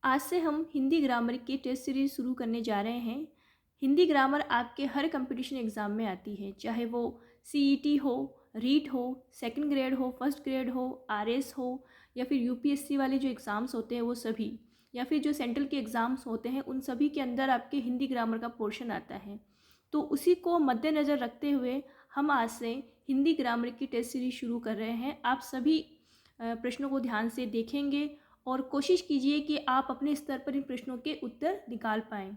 आज से हम हिंदी ग्रामर की टेस्ट सीरीज शुरू करने जा रहे हैं। हिंदी ग्रामर आपके हर कंपटीशन एग्ज़ाम में आती है, चाहे वो सीईटी हो, रीट हो, सेकंड ग्रेड हो, फर्स्ट ग्रेड हो, आरएस हो, या फिर यूपीएससी वाले जो एग्ज़ाम्स होते हैं वो सभी, या फिर जो सेंट्रल के एग्ज़ाम्स होते हैं उन सभी के अंदर आपके हिंदी ग्रामर का पोर्शन आता है। तो उसी को मद्देनज़र रखते हुए हम आज से हिंदी ग्रामर की टेस्ट सीरीज शुरू कर रहे हैं। आप सभी प्रश्नों को ध्यान से देखेंगे और कोशिश कीजिए कि आप अपने स्तर पर इन प्रश्नों के उत्तर निकाल पाएँ।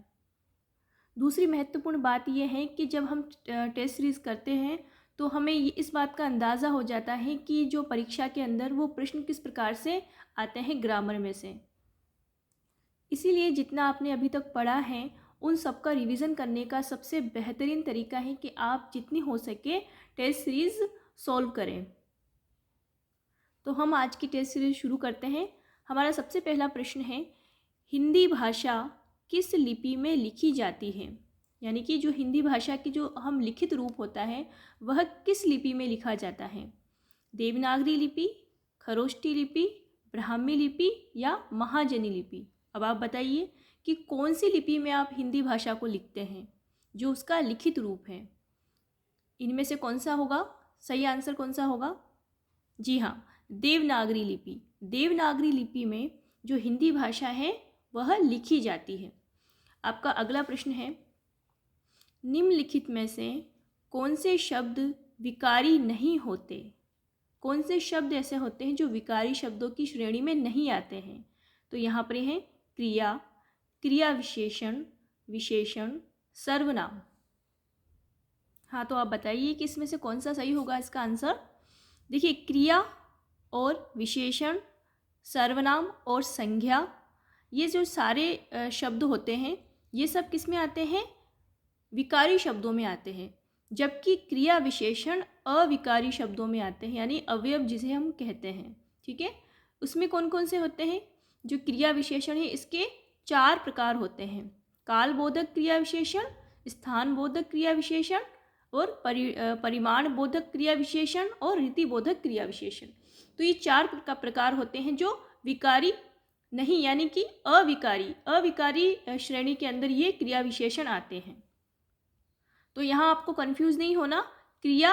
दूसरी महत्वपूर्ण बात यह है कि जब हम टेस्ट सीरीज़ करते हैं तो हमें इस बात का अंदाज़ा हो जाता है कि जो परीक्षा के अंदर वो प्रश्न किस प्रकार से आते हैं ग्रामर में से। इसीलिए जितना आपने अभी तक पढ़ा है उन सब का रिवीजन करने का सबसे बेहतरीन तरीका है कि आप जितनी हो सके टेस्ट सीरीज़ सॉल्व करें। तो हम आज की टेस्ट सीरीज़ शुरू करते हैं। हमारा सबसे पहला प्रश्न है, हिंदी भाषा किस लिपि में लिखी जाती है? यानी कि जो हिंदी भाषा की जो हम लिखित रूप होता है वह किस लिपि में लिखा जाता है? देवनागरी लिपि, खरोष्टी लिपि, ब्राह्मी लिपि या महाजनी लिपि? अब आप बताइए कि कौन सी लिपि में आप हिंदी भाषा को लिखते हैं, जो उसका लिखित रूप है। इनमें से कौन सा होगा? सही आंसर कौन सा होगा? जी हाँ, देवनागरी लिपि। देवनागरी लिपि में जो हिंदी भाषा है वह लिखी जाती है। आपका अगला प्रश्न है, निम्नलिखित में से कौन से शब्द विकारी नहीं होते? कौन से शब्द ऐसे होते हैं जो विकारी शब्दों की श्रेणी में नहीं आते हैं? तो यहाँ पर है क्रिया, क्रिया विशेषण, विशेषण, सर्वनाम। हाँ, तो आप बताइए कि इसमें से कौन सा सही होगा इसका आंसर। देखिए, क्रिया और विशेषण, सर्वनाम और संज्ञा, ये जो सारे शब्द होते हैं ये सब किस में आते हैं? विकारी शब्दों में आते हैं, जबकि क्रिया विशेषण अविकारी शब्दों में आते हैं, यानी अवयव जिसे हम कहते हैं। ठीक है, उसमें कौन कौन से होते हैं? जो क्रिया विशेषण है इसके 4 प्रकार होते हैं: कालबोधक क्रिया विशेषण, स्थान बोधक क्रिया विशेषण और परिमाण बोधक क्रिया विशेषण और रीति बोधक क्रिया विशेषण। तो ये 4 प्रकार होते हैं जो विकारी नहीं, यानी कि अविकारी श्रेणी के अंदर ये क्रिया विशेषण आते हैं। तो यहाँ आपको कंफ्यूज नहीं होना, क्रिया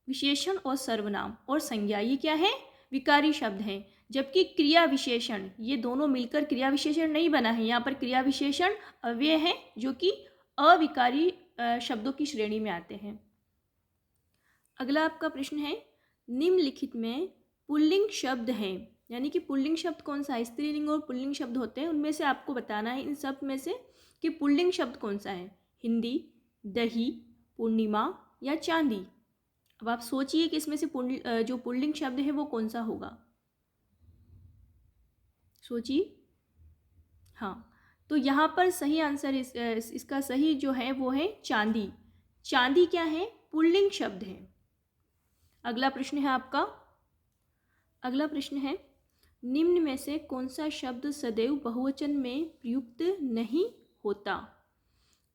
विशेषण और सर्वनाम और संज्ञा ये क्या है? विकारी शब्द हैं, जबकि क्रिया विशेषण ये दोनों मिलकर क्रिया विशेषण नहीं बना है। यहाँ पर क्रिया विशेषण अव्यय है जो कि अविकारी शब्दों की श्रेणी में आते हैं। अगला आपका प्रश्न है, निम्नलिखित में पुल्लिंग शब्द हैं, यानी कि पुल्लिंग शब्द कौन सा है? स्त्रीलिंग और पुल्लिंग शब्द होते हैं, उनमें से आपको बताना है इन सब में से कि पुल्लिंग शब्द कौन सा है। हिंदी, दही, पूर्णिमा या चांदी? अब आप सोचिए कि इसमें से जो पुल्लिंग शब्द है वो कौन सा होगा, सोचिए। हाँ, तो यहाँ पर सही आंसर इसका सही जो है वो है चांदी। चांदी क्या है? पुल्लिंग शब्द है। अगला प्रश्न है आपका, अगला प्रश्न है, निम्न में से कौन सा शब्द सदैव बहुवचन में प्रयुक्त नहीं होता?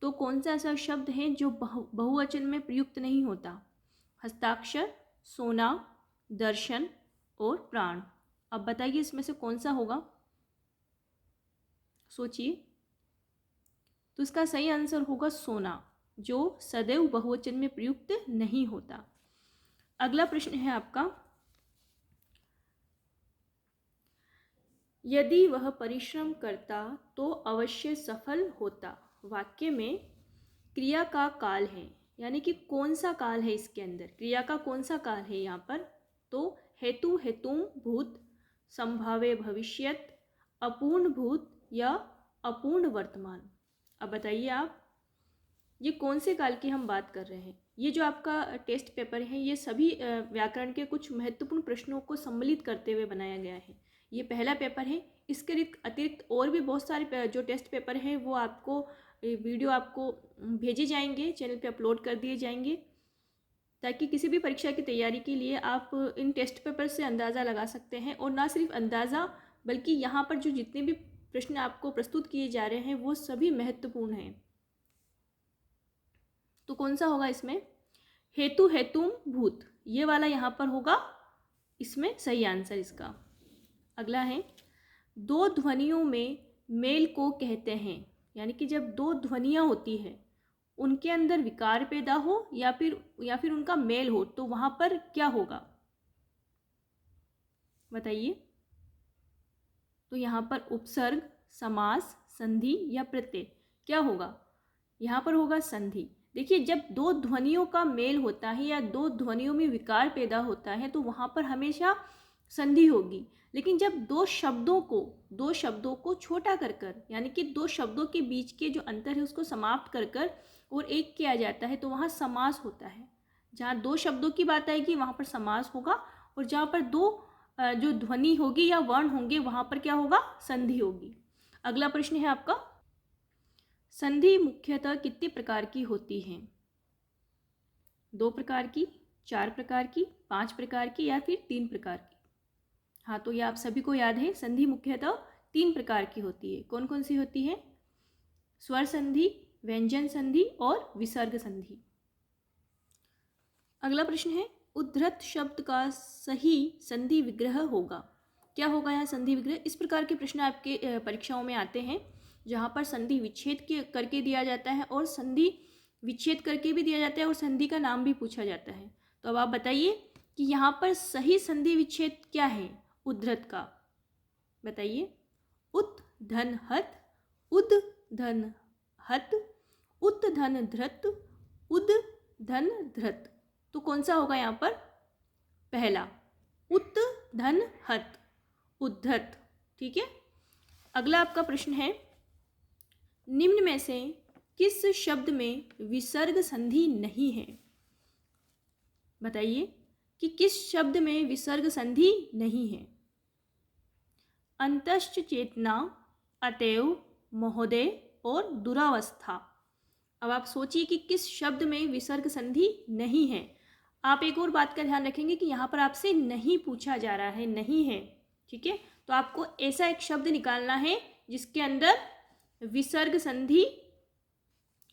तो कौन सा ऐसा शब्द है जो बहुवचन में प्रयुक्त नहीं होता? हस्ताक्षर, सोना, दर्शन और प्राण। अब बताइए इसमें से कौन सा होगा, सोचिए। तो इसका सही आंसर होगा सोना, जो सदैव बहुवचन में प्रयुक्त नहीं होता। अगला प्रश्न है आपका, यदि वह परिश्रम करता तो अवश्य सफल होता। वाक्य में क्रिया का काल है, यानी कि कौन सा काल है इसके अंदर? क्रिया का कौन सा काल है यहाँ पर? तो हेतु, हेतुम, भूत, संभाव्य भविष्यत, अपूर्ण भूत या अपूर्ण वर्तमान। अब बताइए आप, ये कौन से काल की हम बात कर रहे हैं? ये जो आपका टेस्ट पेपर है ये सभी व्याकरण के कुछ महत्वपूर्ण प्रश्नों को सम्मिलित करते हुए बनाया गया है। ये पहला पेपर है। इसके अतिरिक्त और भी बहुत सारे जो टेस्ट पेपर हैं वो आपको वीडियो आपको भेजे जाएंगे, चैनल पे अपलोड कर दिए जाएंगे, ताकि किसी भी परीक्षा की तैयारी के लिए आप इन टेस्ट पेपर से अंदाज़ा लगा सकते हैं। और ना सिर्फ अंदाज़ा, बल्कि यहाँ पर जो जितने भी प्रश्न आपको प्रस्तुत किए जा रहे हैं वो सभी महत्वपूर्ण हैं। तो कौन सा होगा इसमें? हेतु, हेतुम, भूत, ये वाला यहाँ पर होगा इसमें सही आंसर इसका। अगला है, दो ध्वनियों में मेल को कहते हैं? यानी कि जब दो ध्वनियाँ होती हैं उनके अंदर विकार पैदा हो या फिर उनका मेल हो तो वहाँ पर क्या होगा, बताइए। तो यहाँ पर उपसर्ग, समास, संधि या प्रत्यय क्या होगा? यहाँ पर होगा संधि। देखिए, जब दो ध्वनियों का मेल होता है या दो ध्वनियों में विकार पैदा होता है तो वहाँ पर हमेशा संधि होगी। लेकिन जब दो शब्दों को छोटा कर कर, यानी कि दो शब्दों के बीच के जो अंतर है उसको समाप्त कर कर और एक किया जाता है तो वहाँ समास होता है। जहाँ दो शब्दों की बात आएगी वहाँ पर समास होगा, और जहाँ पर दो जो ध्वनि होगी या वर्ण होंगे वहाँ पर क्या होगा, संधि होगी। अगला प्रश्न है आपका, संधि मुख्यतः कितने प्रकार की होती हैं? 2 प्रकार की, 4 प्रकार की, 5 प्रकार की या फिर 3 प्रकार की? हाँ, तो ये आप सभी को याद है, संधि मुख्यतः 3 प्रकार की होती है। कौन कौन सी होती है? स्वर संधि, व्यंजन संधि और विसर्ग संधि। अगला प्रश्न है, उद्धृत शब्द का सही संधि विग्रह होगा। क्या होगा यहाँ संधि विग्रह? इस प्रकार के प्रश्न आपके परीक्षाओं में आते हैं जहाँ पर संधि विच्छेद करके दिया जाता है और संधि विच्छेद करके भी दिया जाता है और संधि का नाम भी पूछा जाता है। तो अब आप बताइए कि यहाँ पर सही संधि विच्छेद क्या है उद्धृत का, बताइए। उत धन हत, उद धन हत, उत धन धृत, उद धन धृत। तो कौन सा होगा यहाँ पर? पहला, उत धन हत, उद्धृत। ठीक है। अगला आपका प्रश्न है, निम्न में से किस शब्द में विसर्ग संधि नहीं है? बताइए कि किस शब्द में विसर्ग संधि नहीं है। अंतश्च चेतना, अतएव, महोदय और दुरावस्था। अब आप सोचिए कि किस शब्द में विसर्ग संधि नहीं है। आप एक और बात का ध्यान रखेंगे कि यहाँ पर आपसे नहीं पूछा जा रहा है, नहीं है। ठीक है, तो आपको ऐसा एक शब्द निकालना है जिसके अंदर विसर्ग संधि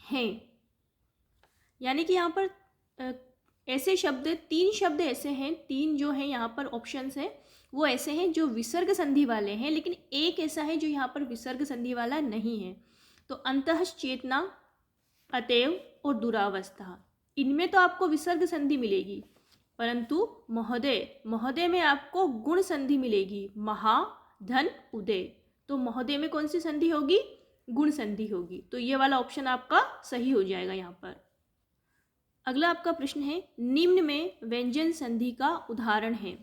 है। यानी कि यहाँ पर ऐसे शब्द, 3 शब्द ऐसे हैं, 3 जो हैं यहाँ पर ऑप्शंस हैं वो ऐसे हैं जो विसर्ग संधि वाले हैं, लेकिन एक ऐसा है जो यहाँ पर विसर्ग संधि वाला नहीं है। तो अंतश्चेतना, अतएव और दुरावस्था, इनमें तो आपको विसर्ग संधि मिलेगी, परंतु महोदय में आपको गुण संधि मिलेगी। महा, धन, उदय। तो महोदय में कौन सी संधि होगी? गुण संधि होगी। तो ये वाला ऑप्शन आपका सही हो जाएगा यहाँ पर। अगला आपका प्रश्न है, निम्न में व्यंजन संधि का उदाहरण है।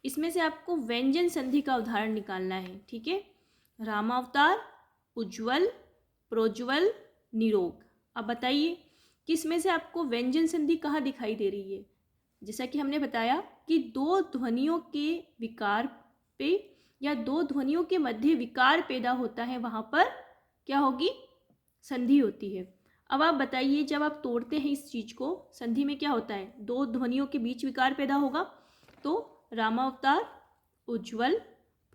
इसमें से आपको व्यंजन संधि का उदाहरण निकालना है। ठीक है, रामावतार, उज्ज्वल, प्रोज्वल, निरोग। अब बताइए कि इसमें से आपको व्यंजन संधि कहाँ दिखाई दे रही है? जैसा कि हमने बताया कि दो ध्वनियों के विकार पे या दो ध्वनियों के मध्य विकार पैदा होता है, वहाँ पर क्या होगी? संधि होती है। अब आप बताइए, जब आप तोड़ते हैं इस चीज़ को, संधि में क्या होता है? दो ध्वनियों के बीच विकार पैदा होगा। तो रामावतार, उज्ज्वल,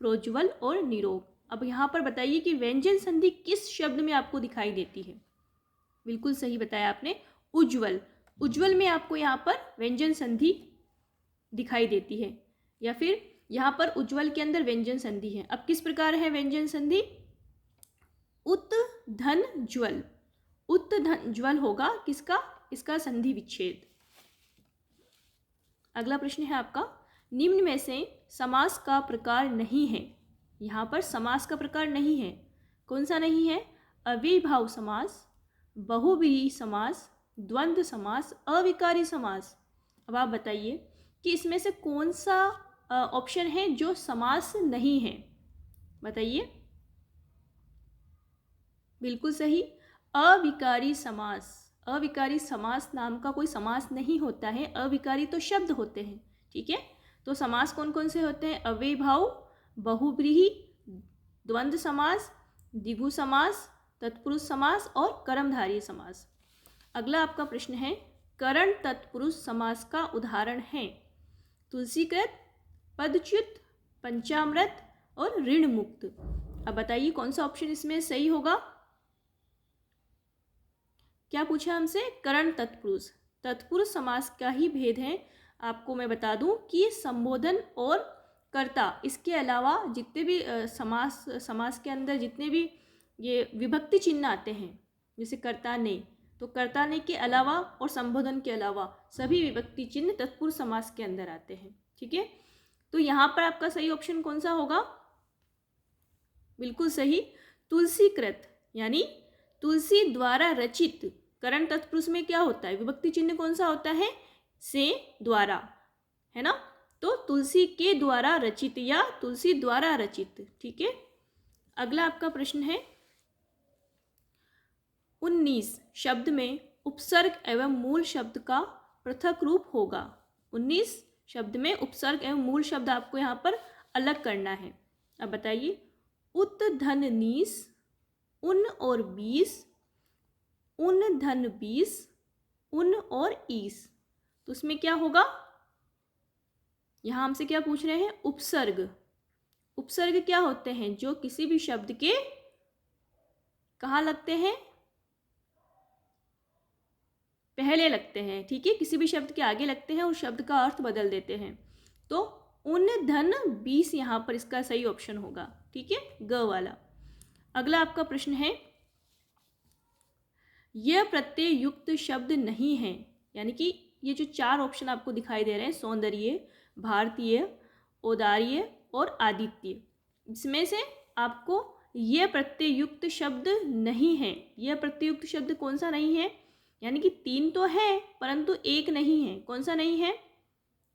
प्रोज्वल और निरोग। अब यहाँ पर बताइए कि व्यंजन संधि किस शब्द में आपको दिखाई देती है? बिल्कुल सही बताया आपने, उज्ज्वल। उज्ज्वल में आपको यहाँ पर व्यंजन संधि दिखाई देती है, या फिर यहाँ पर उज्ज्वल के अंदर व्यंजन संधि है। अब किस प्रकार है व्यंजन संधि? उत धन ज्वल। उत धन ज्वल होगा किसका? इसका संधि विच्छेद। अगला प्रश्न है आपका, निम्न में से समास का प्रकार नहीं है। यहाँ पर समास का प्रकार नहीं है। कौन सा नहीं है? अव्ययीभाव समास, बहुव्रीहि समास, द्वंद्व समास, अविकारी समास। अब आप बताइए कि इसमें से कौन सा ऑप्शन है जो समास नहीं है? बताइए। बिल्कुल सही, अविकारी समास। अविकारी समास नाम का कोई समास नहीं होता है, अविकारी तो शब्द होते हैं। ठीक है, तो समास कौन कौन से होते हैं? अव्ययीभाव, बहुव्रीहि, द्वंद्व समास, द्विगु समास, तत्पुरुष समास और कर्मधारय समास। अगला आपका प्रश्न है, करण तत्पुरुष समास का उदाहरण है। तुलसीकृत, पदच्युत, पंचामृत और ऋण मुक्त। अब बताइए कौन सा ऑप्शन इसमें सही होगा? क्या पूछा हमसे? करण तत्पुरुष। तत्पुरुष समास का ही भेद है। आपको मैं बता दूं कि संबोधन और कर्ता, इसके अलावा जितने भी समास के अंदर जितने भी ये विभक्ति चिन्ह आते हैं, जैसे कर्ता ने, तो कर्ता ने के अलावा और संबोधन के अलावा सभी विभक्ति चिन्ह तत्पुरुष समास के अंदर आते हैं। ठीक है, तो यहाँ पर आपका सही ऑप्शन कौन सा होगा? बिल्कुल सही, तुलसीकृत, यानी तुलसी द्वारा रचित। करण तत्पुरुष में क्या होता है? विभक्ति चिन्ह कौन सा होता है? से, द्वारा, है ना। तो तुलसी के द्वारा रचित या तुलसी द्वारा रचित। ठीक है, अगला आपका प्रश्न है 19 शब्द में उपसर्ग एवं मूल शब्द का पृथक रूप होगा। 19 शब्द में उपसर्ग एवं मूल शब्द आपको यहाँ पर अलग करना है। अब बताइए, उत धन नीस, उन और 20, उन धन 20, उन और ईस, तो उसमें क्या होगा? यहाँ हमसे क्या पूछ रहे हैं? उपसर्ग। उपसर्ग क्या होते हैं? जो किसी भी शब्द के कहाँ लगते हैं? पहले लगते हैं। ठीक है, किसी भी शब्द के आगे लगते हैं और शब्द का अर्थ बदल देते हैं। तो उन धन 20 यहाँ पर इसका सही ऑप्शन होगा। ठीक है, ग वाला। अगला आपका प्रश्न है, यह प्रत्यय युक्त शब्द नहीं है, यानी कि ये जो 4 ऑप्शन आपको दिखाई दे रहे हैं, सौंदर्य, भारतीय, औदार्य और आदित्य, इसमें से आपको यह प्रत्यय युक्त शब्द नहीं है। यह प्रत्यय युक्त शब्द कौन सा नहीं है? यानी कि 3 तो है परंतु एक नहीं है। कौन सा नहीं है?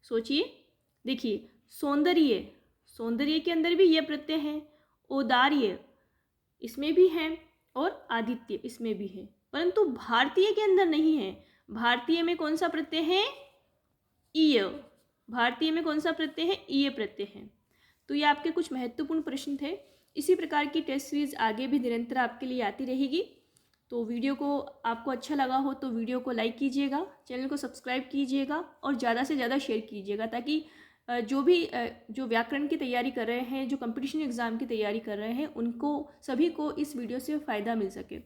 सोचिए। देखिए, सौंदर्य, सौंदर्य के अंदर भी यह प्रत्यय है, औदार्य इसमें भी है और आदित्य इसमें भी है, परंतु भारतीय के अंदर नहीं है। भारतीय में कौन सा प्रत्यय है? ईय। भारतीय में कौन सा प्रत्यय है? ईय प्रत्यय है। तो ये आपके कुछ महत्वपूर्ण प्रश्न थे। इसी प्रकार की टेस्ट सीरीज आगे भी निरंतर आपके लिए आती रहेगी। तो वीडियो को आपको अच्छा लगा हो तो वीडियो को लाइक कीजिएगा, चैनल को सब्सक्राइब कीजिएगा और ज़्यादा से ज़्यादा शेयर कीजिएगा, ताकि जो व्याकरण की तैयारी कर रहे हैं, जो कंपटीशन एग्ज़ाम की तैयारी कर रहे हैं, उनको सभी को इस वीडियो से फ़ायदा मिल सके।